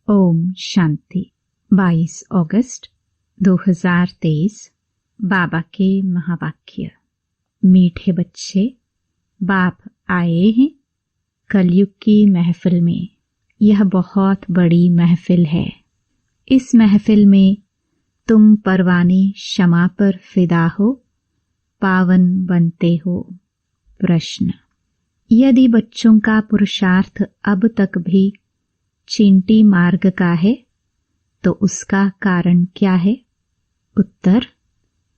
ओम शांति। 22 अगस्त 2023। बाबा के महावाक्य। मीठे बच्चे, बाप आए हैं कलयुग की महफिल में। यह बहुत बड़ी महफिल है। इस महफिल में तुम परवाने क्षमा पर फिदा हो, पावन बनते हो। प्रश्न: यदि बच्चों का पुरुषार्थ अब तक भी चींटी मार्ग का है तो उसका कारण क्या है? उत्तर: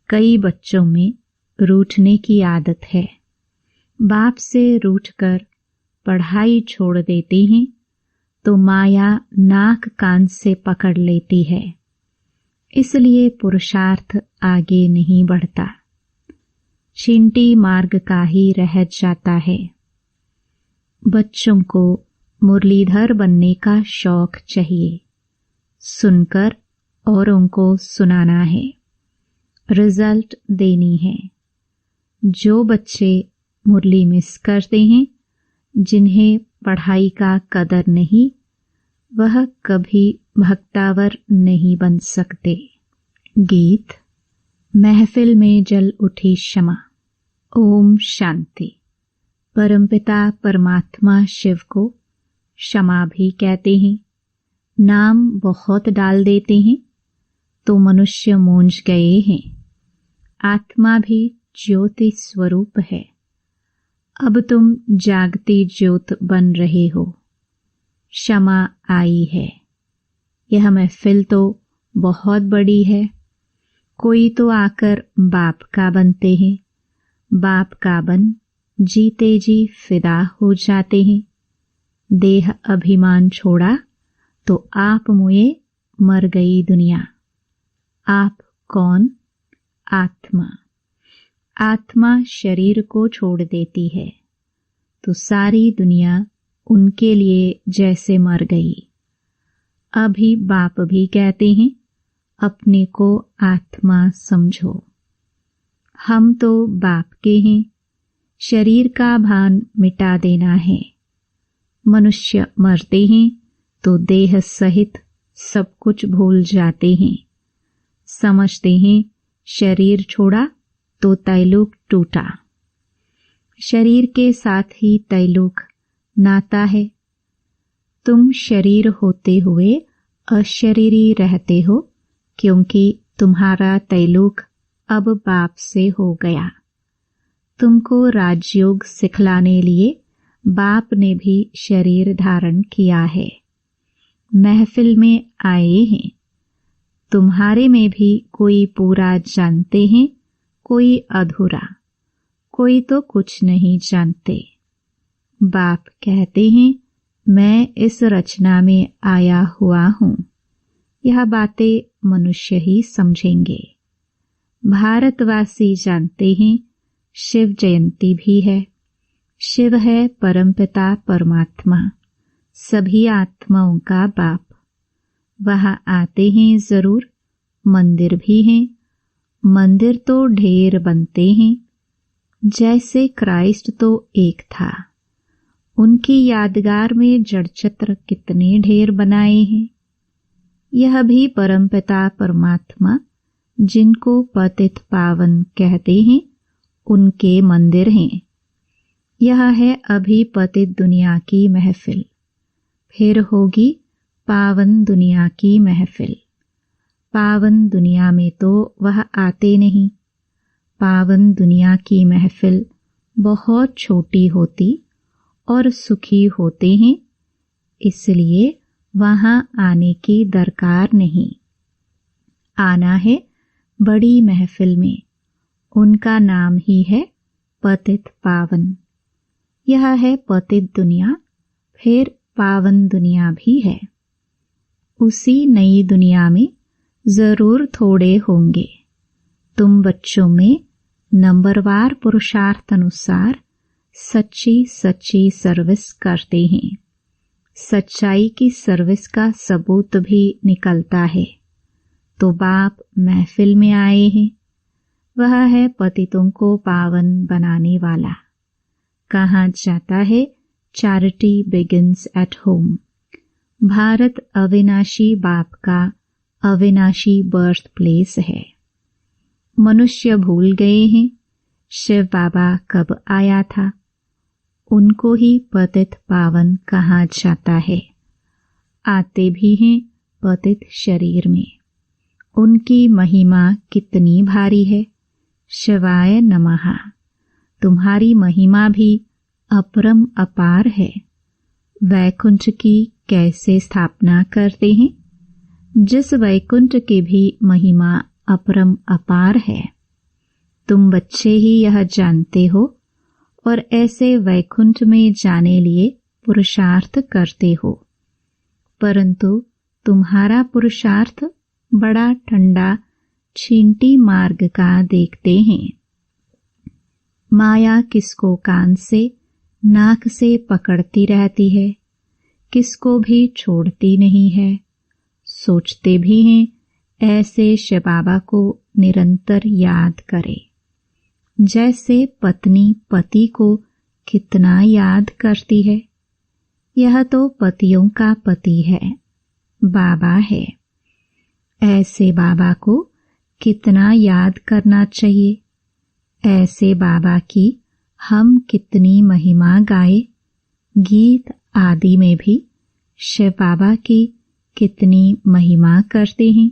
कई बच्चों में रूठने की आदत है। बाप से रूठकर पढ़ाई छोड़ देते हैं तो माया नाक कान से पकड़ लेती है, इसलिए पुरुषार्थ आगे नहीं बढ़ता, चींटी मार्ग का ही रह जाता है। बच्चों को मुरलीधर बनने का शौक चाहिए, सुनकर औरों को सुनाना है, रिजल्ट देनी है। जो बच्चे मुरली मिस करते हैं, जिन्हें पढ़ाई का कदर नहीं, वह कभी भक्तावर नहीं बन सकते। गीत। महफिल में जल उठी क्षमा। ओम शांति। परमपिता परमात्मा शिव को क्षमा भी कहते हैं। नाम बहुत डाल देते हैं तो मनुष्य मूंझ गए हैं। आत्मा भी ज्योति स्वरूप है। अब तुम जागती ज्योत बन रहे हो। क्षमा आई है। यह महफिल तो बहुत बड़ी है। कोई तो आकर बाप का बनते हैं, बाप का बन जीते जी फिदा हो जाते हैं। देह अभिमान छोड़ा तो आप मुए मर गई दुनिया। आप कौन? आत्मा। आत्मा शरीर को छोड़ देती है तो सारी दुनिया उनके लिए जैसे मर गई। अभी बाप भी कहते हैं अपने को आत्मा समझो। हम तो बाप के हैं। शरीर का भान मिटा देना है। मनुष्य मरते हैं तो देह सहित सब कुछ भूल जाते हैं। समझते हैं शरीर छोड़ा तो तैलुक टूटा। शरीर के साथ ही तैलुक नाता है। तुम शरीर होते हुए अशरीरी रहते हो, क्योंकि तुम्हारा तैलुक अब बाप से हो गया। तुमको राजयोग सिखलाने लिए बाप ने भी शरीर धारण किया है। महफिल में आए हैं। तुम्हारे में भी कोई पूरा जानते हैं, कोई अधूरा, कोई तो कुछ नहीं जानते। बाप कहते हैं मैं इस रचना में आया हुआ हूँ। यह बातें मनुष्य ही समझेंगे। भारतवासी जानते हैं शिव जयंती भी है। शिव है परमपिता परमात्मा, सभी आत्माओं का बाप। वहां आते हैं जरूर। मंदिर भी हैं। मंदिर तो ढेर बनते हैं। जैसे क्राइस्ट तो एक था, उनकी यादगार में जड़चित्र कितने ढेर बनाए हैं। यह भी परमपिता परमात्मा, जिनको पतित पावन कहते हैं, उनके मंदिर हैं। यह है अभी पतित दुनिया की महफिल, फिर होगी पावन दुनिया की महफिल। पावन दुनिया में तो वह आते नहीं। पावन दुनिया की महफिल बहुत छोटी होती और सुखी होते हैं, इसलिए वहां आने की दरकार नहीं। आना है बड़ी महफिल में। उनका नाम ही है पतित पावन। यह है पतित दुनिया, फिर पावन दुनिया भी है। उसी नई दुनिया में जरूर थोड़े होंगे। तुम बच्चों में नंबरवार पुरुषार्थ अनुसार सच्ची सच्ची सर्विस करते हैं। सच्चाई की सर्विस का सबूत भी निकलता है। तो बाप महफिल में आए हैं। वह है पतितों को पावन बनाने वाला। कहा जाता है charity begins at home. Bharat अविनाशी बाप का अविनाशी बर्थ प्लेस है। मनुष्य भूल गए हैं शिव बाबा कब आया था। उनको ही पतित पावन कहा जाता है। आते भी हैं पतित शरीर में। उनकी महिमा कितनी भारी है। शिवाय नमः। तुम्हारी महिमा भी अपरम अपार है। वैकुंठ की कैसे स्थापना करते हैं। जिस वैकुंठ की भी महिमा अपरम अपार है। तुम बच्चे ही यह जानते हो और ऐसे वैकुंठ में जाने लिए पुरुषार्थ करते हो, परंतु तुम्हारा पुरुषार्थ बड़ा ठंडा छींटी मार्ग का देखते हैं। माया किसको कान से नाक से पकड़ती रहती है, किसको भी छोड़ती नहीं है। सोचते भी हैं ऐसे शिव बाबा को निरंतर याद करे। जैसे पत्नी पति को कितना याद करती है। यह तो पतियों का पति है, बाबा है। ऐसे बाबा को कितना याद करना चाहिए। ऐसे बाबा की हम कितनी महिमा गाए। गीत आदि में भी शिव बाबा की कितनी महिमा करते हैं।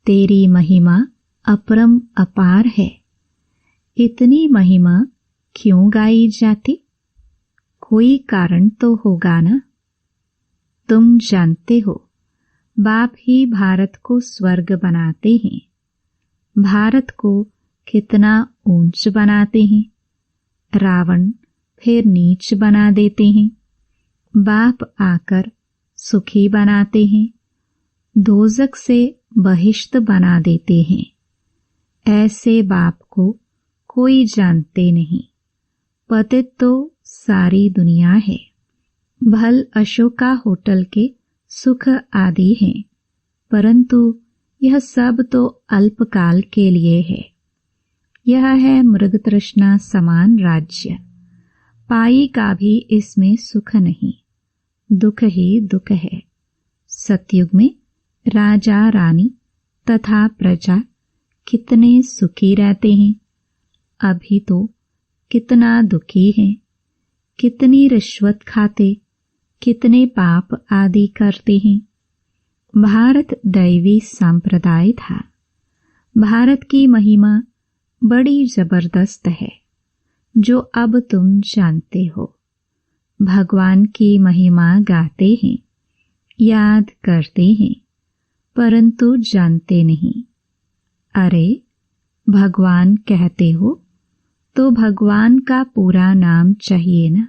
तेरी महिमा अपरम अपार है। इतनी महिमा क्यों गाई जाती। कोई कारण तो होगा ना। तुम जानते हो बाप ही भारत को स्वर्ग बनाते हैं। भारत को कितना ऊंच बनाते हैं। रावण फिर नीच बना देते हैं। बाप आकर सुखी बनाते हैं। दोजक से बहिष्त बना देते हैं। ऐसे बाप को कोई जानते नहीं। पतित तो सारी दुनिया है। भल अशोका होटल के सुख आदि हैं, परंतु यह सब तो अल्पकाल के लिए है। यह है मृग तृष्णा समान राज्य। पाई का भी इसमें सुख नहीं, दुख ही दुख है। सतयुग में राजा रानी तथा प्रजा कितने सुखी रहते हैं। अभी तो कितना दुखी हैं। कितनी रिश्वत खाते, कितने पाप आदि करते हैं। भारत दैवी संप्रदाय था। भारत की महिमा बड़ी जबरदस्त है, जो अब तुम जानते हो। भगवान की महिमा गाते हैं, याद करते हैं, परंतु जानते नहीं। अरे भगवान कहते हो तो भगवान का पूरा नाम चाहिए ना।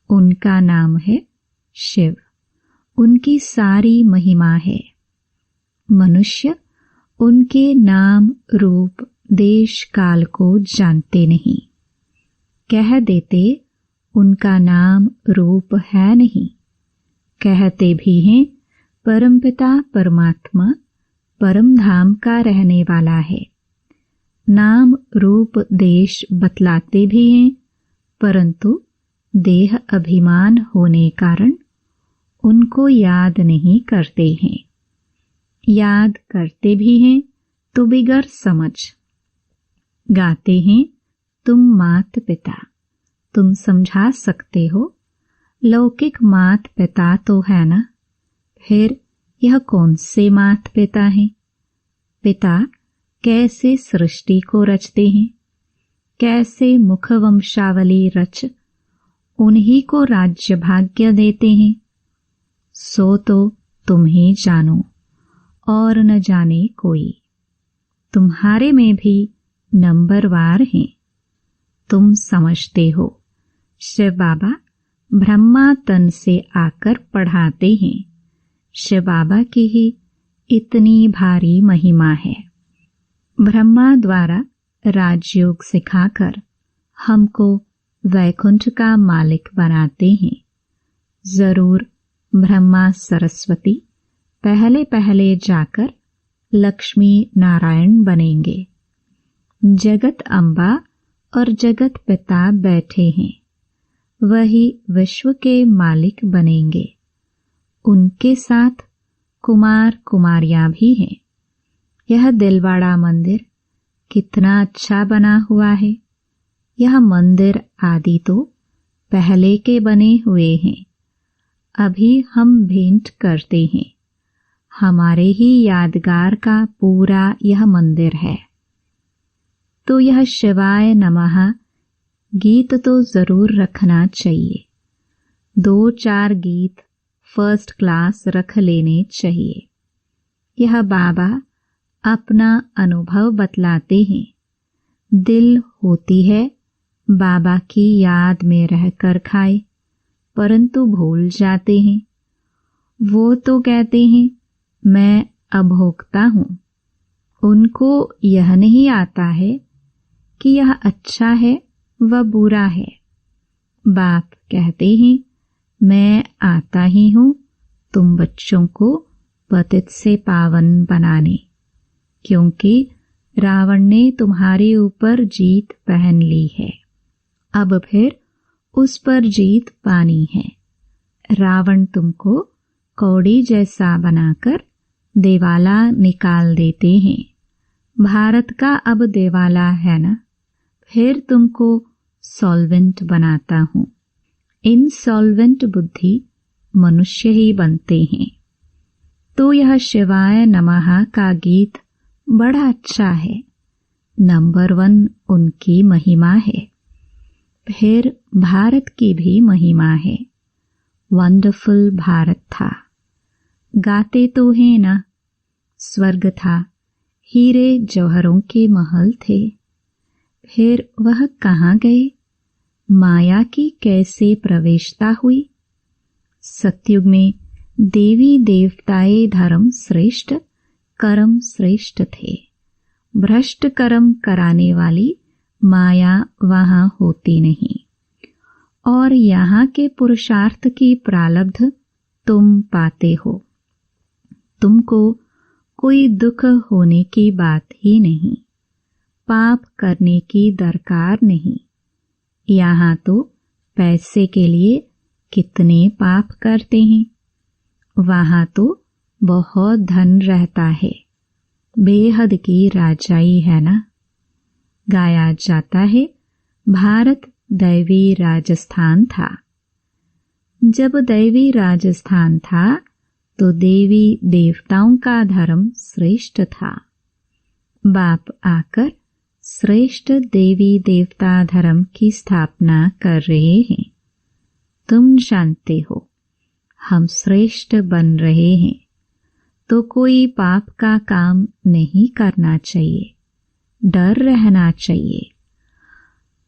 उनका नाम है शिव। उनकी सारी महिमा है। मनुष्य उनके नाम रूप देश काल को जानते नहीं। कह देते उनका नाम रूप है नहीं। कहते भी हैं परमपिता परमात्मा परम धाम का रहने वाला है। नाम रूप देश बतलाते भी हैं, परंतु देह अभिमान होने कारण उनको याद नहीं करते हैं। याद करते भी हैं तो बिगड़ समझ। गाते हैं तुम मात पिता, तुम समझा सकते हो। लौकिक मात पिता तो है ना, फिर यह कौन से मात पिता हैं। पिता कैसे सृष्टि को रचते हैं, कैसे मुख वंशावली रच उन्हीं को राज्य भाग्य देते हैं। सो तो तुम ही जानो और न जाने कोई। तुम्हारे में भी नंबरवार हैं। तुम समझते हो शिव बाबा ब्रह्मा तन से आकर पढ़ाते हैं। शिव बाबा की ही इतनी भारी महिमा है। ब्रह्मा द्वारा राजयोग सिखाकर हमको वैकुंठ का मालिक बनाते हैं। जरूर ब्रह्मा सरस्वती पहले पहले जाकर लक्ष्मी नारायण बनेंगे। जगत अम्बा और जगत पिता बैठे हैं, वही विश्व के मालिक बनेंगे। उनके साथ कुमार कुमारियां भी हैं। यह दिलवाड़ा मंदिर कितना अच्छा बना हुआ है। यह मंदिर आदि तो पहले के बने हुए हैं। अभी हम भेंट करते हैं। हमारे ही यादगार का पूरा यह मंदिर है। तो यह शिवाय नमः गीत तो जरूर रखना चाहिए। 2-4 गीत फर्स्ट क्लास रख लेने चाहिए। यह बाबा अपना अनुभव बतलाते हैं। दिल होती है बाबा की याद में रहकर खाए, परंतु भूल जाते हैं। वो तो कहते हैं मैं अभोक्ता हूँ। उनको यह नहीं आता है कि यह अच्छा है व बुरा है। बाप कहते हैं मैं आता ही हूँ तुम बच्चों को पतित से पावन बनाने, क्योंकि रावण ने तुम्हारे ऊपर जीत पहन ली है। अब फिर उस पर जीत पानी है। रावण तुमको कौड़ी जैसा बनाकर देवाला निकाल देते हैं। भारत का अब देवाला है ना, फिर तुमको सॉल्वेंट बनाता हूँ। इनसॉल्वेंट बुद्धि मनुष्य ही बनते हैं। तो यह शिवाय नमः का गीत बड़ा अच्छा है। नंबर 1 उनकी महिमा है। फिर भारत की भी महिमा है। वंडरफुल भारत था। गाते तो हैं ना, स्वर्ग था, हीरे जौहरों के महल थे। फिर वह कहाँ गए? माया की कैसे प्रवेशता हुई? सतयुग में देवी देवताए धर्म श्रेष्ठ, कर्म श्रेष्ठ थे। भ्रष्ट कर्म कराने वाली माया वहां होती नहीं। और यहाँ के पुरुषार्थ की प्रारब्ध तुम पाते हो। तुमको कोई दुख होने की बात ही नहीं। पाप करने की दरकार नहीं। यहाँ तो पैसे के लिए कितने पाप करते हैं। वहां तो बहुत धन रहता है। बेहद की राजाई है ना। गाया जाता है भारत दैवी राजस्थान था। जब दैवी राजस्थान था तो देवी देवताओं का धर्म श्रेष्ठ था। बाप आकर श्रेष्ठ देवी देवता धर्म की स्थापना कर रहे हैं। तुम जानते हो हम श्रेष्ठ बन रहे हैं, तो कोई पाप का काम नहीं करना चाहिए। डर रहना चाहिए।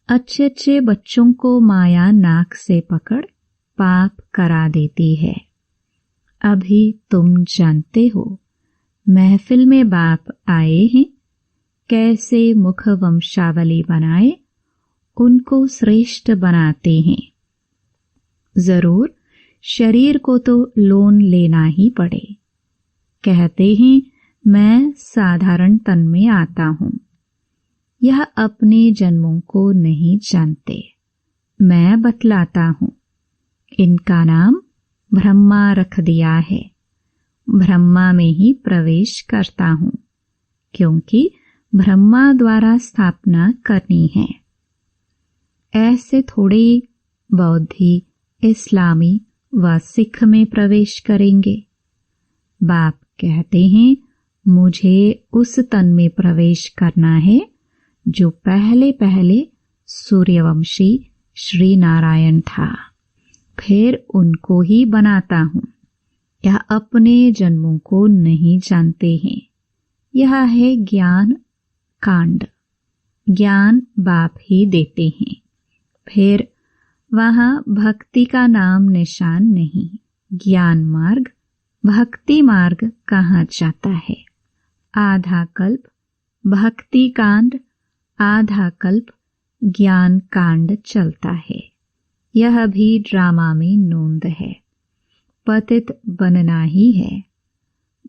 अच्छे अच्छे बच्चों को माया नाक से पकड़ पाप करा देती है। अभी तुम जानते हो महफिल में बाप आए हैं, कैसे मुख वंशावली बनाए उनको श्रेष्ठ बनाते हैं। जरूर शरीर को तो लोन लेना ही पड़े। कहते हैं मैं साधारण तन में आता हूँ। यह अपने जन्मों को नहीं जानते। मैं बतलाता हूँ। इनका नाम ब्रह्मा रख दिया है। ब्रह्मा में ही प्रवेश करता हूँ, क्योंकि ब्रह्मा द्वारा स्थापना करनी है। ऐसे थोड़े बौद्धि, इस्लामी व सिख में प्रवेश करेंगे। बाप कहते हैं मुझे उस तन में प्रवेश करना है जो पहले पहले सूर्यवंशी श्री नारायण था। फिर उनको ही बनाता हूँ। यह अपने जन्मों को नहीं जानते हैं। यह है ज्ञान कांड। ज्ञान बाप ही देते हैं। फिर वहाँ भक्ति का नाम निशान नहीं। ज्ञान मार्ग भक्ति मार्ग कहाँ जाता है? आधा कल्प भक्ति कांड, आधा कल्प ज्ञान कांड चलता है। यह भी ड्रामा में नोंद है। पतित बनना ही है।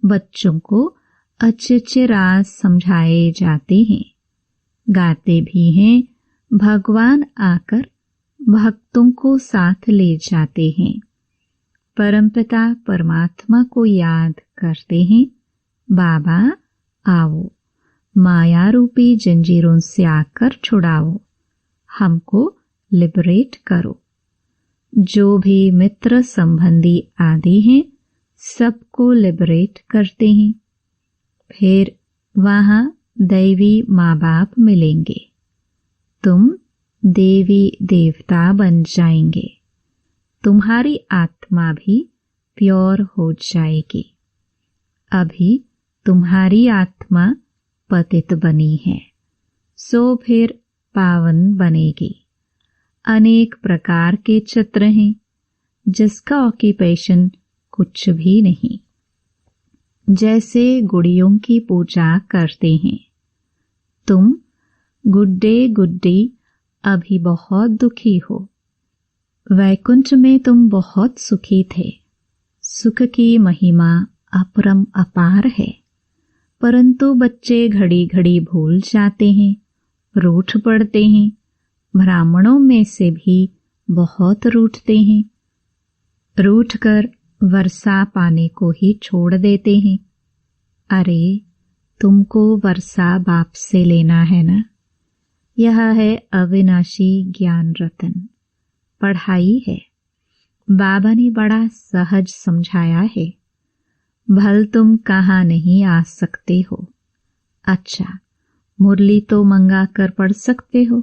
बच्चों को अच्छे अच्छे राज समझाए जाते हैं। गाते भी हैं। भगवान आकर भक्तों को साथ ले जाते हैं। परमपिता परमात्मा को याद करते हैं, बाबा आओ, माया रूपी जंजीरों से आकर छुड़ाओ, हमको लिबरेट करो। जो भी मित्र संबंधी आदि हैं सबको लिबरेट करते हैं। फिर वहां दैवी माँ बाप मिलेंगे, तुम देवी देवता बन जाएंगे, तुम्हारी आत्मा भी प्योर हो जाएगी। अभी तुम्हारी आत्मा पतित बनी है, सो फिर पावन बनेगी। अनेक प्रकार के चित्र हैं जिसका ऑक्यूपेशन कुछ भी नहीं। जैसे गुड़ियों की पूजा करते हैं, तुम गुड्डे गुड्डी अभी बहुत दुखी हो, वैकुंठ में तुम बहुत सुखी थे। सुख की महिमा अपरम अपार है, परंतु बच्चे घड़ी घड़ी भूल जाते हैं, रूठ पड़ते हैं। ब्राह्मणों में से भी बहुत रूठते हैं, रूठ कर वर्षा पाने को ही छोड़ देते हैं। अरे तुमको वर्षा बाप से लेना है ना। यह है अविनाशी ज्ञान रतन, पढ़ाई है। बाबा ने बड़ा सहज समझाया है। भल तुम कहाँ नहीं आ सकते हो। अच्छा, मुरली तो मंगा कर पढ़ सकते हो,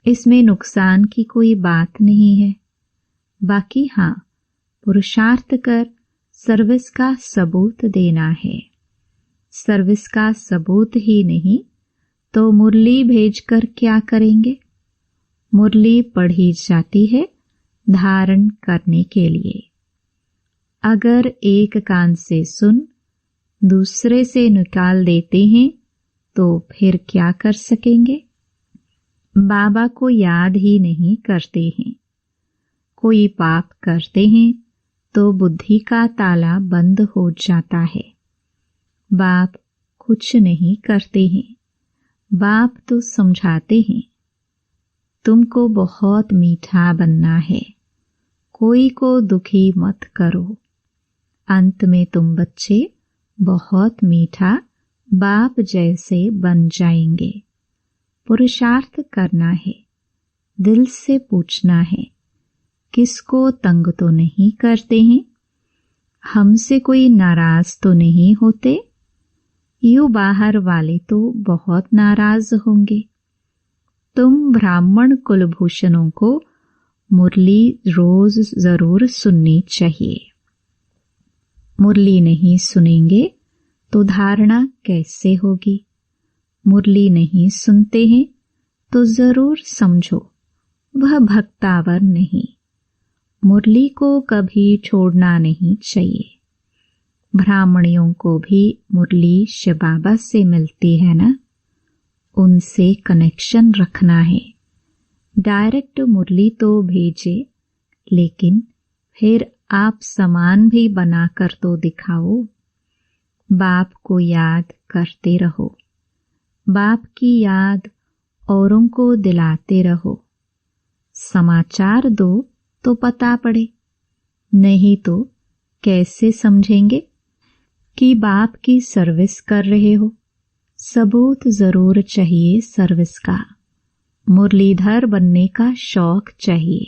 इसमें नुकसान की कोई बात नहीं है। बाकी हाँ, पुरुषार्थ कर सर्विस का सबूत देना है। सर्विस का सबूत ही नहीं तो मुरली भेजकर क्या करेंगे। मुरली पढ़ी जाती है धारण करने के लिए। अगर एक कान से सुन दूसरे से निकाल देते हैं तो फिर क्या कर सकेंगे। बाबा को याद ही नहीं करते हैं। कोई पाप करते हैं तो बुद्धि का ताला बंद हो जाता है। बाप कुछ नहीं करते हैं, बाप तो समझाते हैं। तुमको बहुत मीठा बनना है, कोई को दुखी मत करो। अंत में तुम बच्चे बहुत मीठा बाप जैसे बन जाएंगे। पुरुषार्थ करना है, दिल से पूछना है, किसको तंग तो नहीं करते हैं, हमसे कोई नाराज तो नहीं होते। यूं बाहर वाले तो बहुत नाराज होंगे। तुम ब्राह्मण कुलभूषणों को मुरली रोज जरूर सुननी चाहिए। मुरली नहीं सुनेंगे तो धारणा कैसे होगी। मुरली नहीं सुनते हैं तो जरूर समझो वह भक्तावर नहीं। मुरली को कभी छोड़ना नहीं चाहिए। ब्राह्मणियों को भी मुरली शिव बाबा से मिलती है ना, उनसे कनेक्शन रखना है। डायरेक्ट मुरली तो भेजे, लेकिन फिर आप सामान भी बनाकर तो दिखाओ। बाप को याद करते रहो, बाप की याद औरों को दिलाते रहो। समाचार दो तो पता पड़े, नहीं तो कैसे समझेंगे कि बाप की सर्विस कर रहे हो। सबूत जरूर चाहिए सर्विस का। मुरलीधर बनने का शौक चाहिए।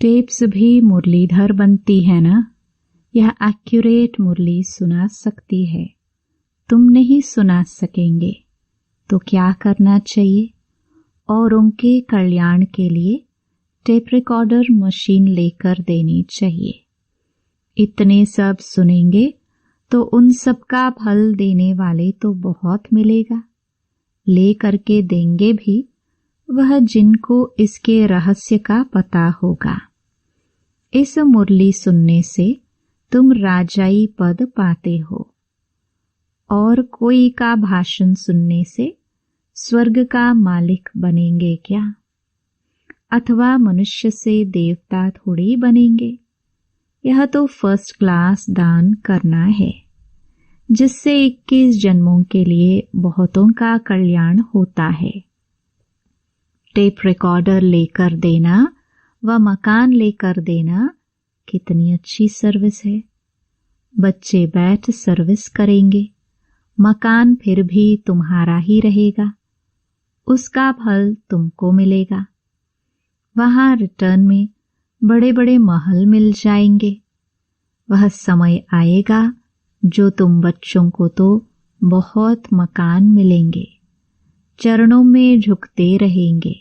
टेप्स भी मुरलीधर बनती है ना, यह एक्यूरेट मुरली सुना सकती है। तुम नहीं सुना सकेंगे तो क्या करना चाहिए। और उनके कल्याण के लिए टेप रिकॉर्डर मशीन लेकर देनी चाहिए। इतने सब सुनेंगे तो उन सब का फल देने वाले तो बहुत मिलेगा। ले करके देंगे भी वह जिनको इसके रहस्य का पता होगा। इस मुरली सुनने से तुम राजाई पद पाते हो, और कोई का भाषण सुनने से स्वर्ग का मालिक बनेंगे क्या। अथवा मनुष्य से देवता थोड़ी बनेंगे। यह तो फर्स्ट क्लास दान करना है, जिससे 21 जन्मों के लिए बहुतों का कल्याण होता है। टेप रिकॉर्डर लेकर देना व मकान लेकर देना कितनी अच्छी सर्विस है। बच्चे बैठ सर्विस करेंगे, मकान फिर भी तुम्हारा ही रहेगा, उसका फल तुमको मिलेगा। वहां रिटर्न में बड़े बड़े महल मिल जाएंगे। वह समय आएगा जो तुम बच्चों को तो बहुत मकान मिलेंगे, चरणों में झुकते रहेंगे।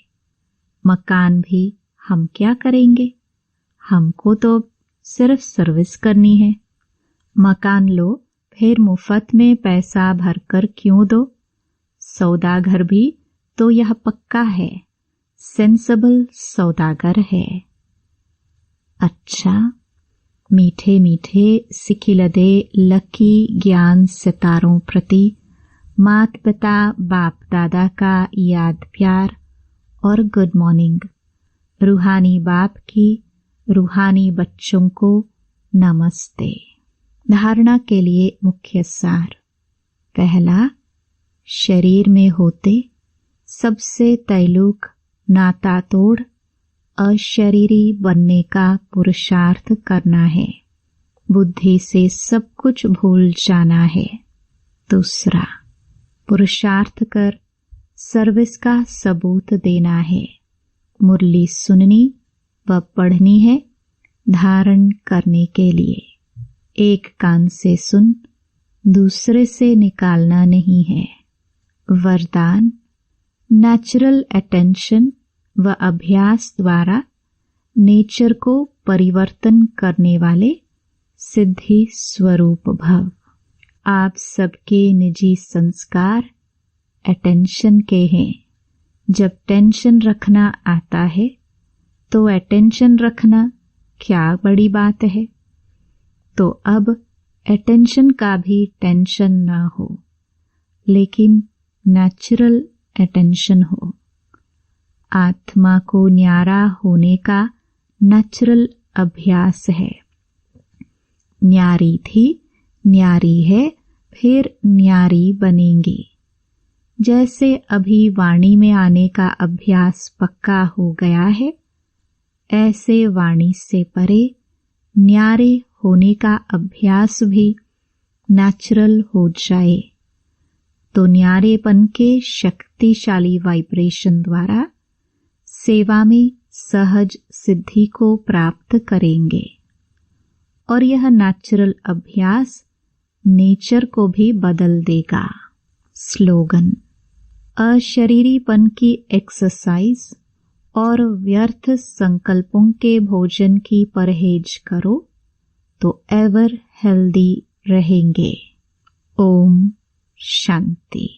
मकान भी हम क्या करेंगे, हमको तो सिर्फ सर्विस करनी है। मकान लो, फिर मुफ्त में पैसा भरकर क्यों दो। सौदागर भी तो यह पक्का है, सेंसिबल सौदागर है। अच्छा, मीठे मीठे सिखिलदे लकी ज्ञान सितारों प्रति माता पिता बाप दादा का याद प्यार और गुड मॉर्निंग। रूहानी बाप की रूहानी बच्चों को नमस्ते। धारणा के लिए मुख्य सार। पहला, शरीर में होते सबसे तैलुक नाता तोड़ अशरीरी बनने का पुरुषार्थ करना है। बुद्धि से सब कुछ भूल जाना है। दूसरा, पुरुषार्थ कर सर्विस का सबूत देना है। मुरली सुननी व पढ़नी है धारण करने के लिए। एक कान से सुन, दूसरे से निकालना नहीं है। वरदान, नेचुरल अटेंशन व अभ्यास द्वारा नेचर को परिवर्तन करने वाले सिद्धि स्वरूप भव। आप सबके निजी संस्कार अटेंशन के हैं। जब टेंशन रखना आता है तो अटेंशन रखना क्या बड़ी बात है। तो अब अटेंशन का भी टेंशन न हो, लेकिन नेचुरल अटेंशन हो। आत्मा को न्यारा होने का नेचुरल अभ्यास है। न्यारी थी, न्यारी है, फिर न्यारी बनेंगी। जैसे अभी वाणी में आने का अभ्यास पक्का हो गया है, ऐसे वाणी से परे न्यारे होने का अभ्यास भी नेचुरल हो जाए तो न्यारेपन के शक्तिशाली वाइब्रेशन द्वारा सेवा में सहज सिद्धि को प्राप्त करेंगे। और यह नेचुरल अभ्यास नेचर को भी बदल देगा। स्लोगन, अशरीरीपन की एक्सरसाइज और व्यर्थ संकल्पों के भोजन की परहेज करो तो एवर हेल्दी रहेंगे। ओम शांति।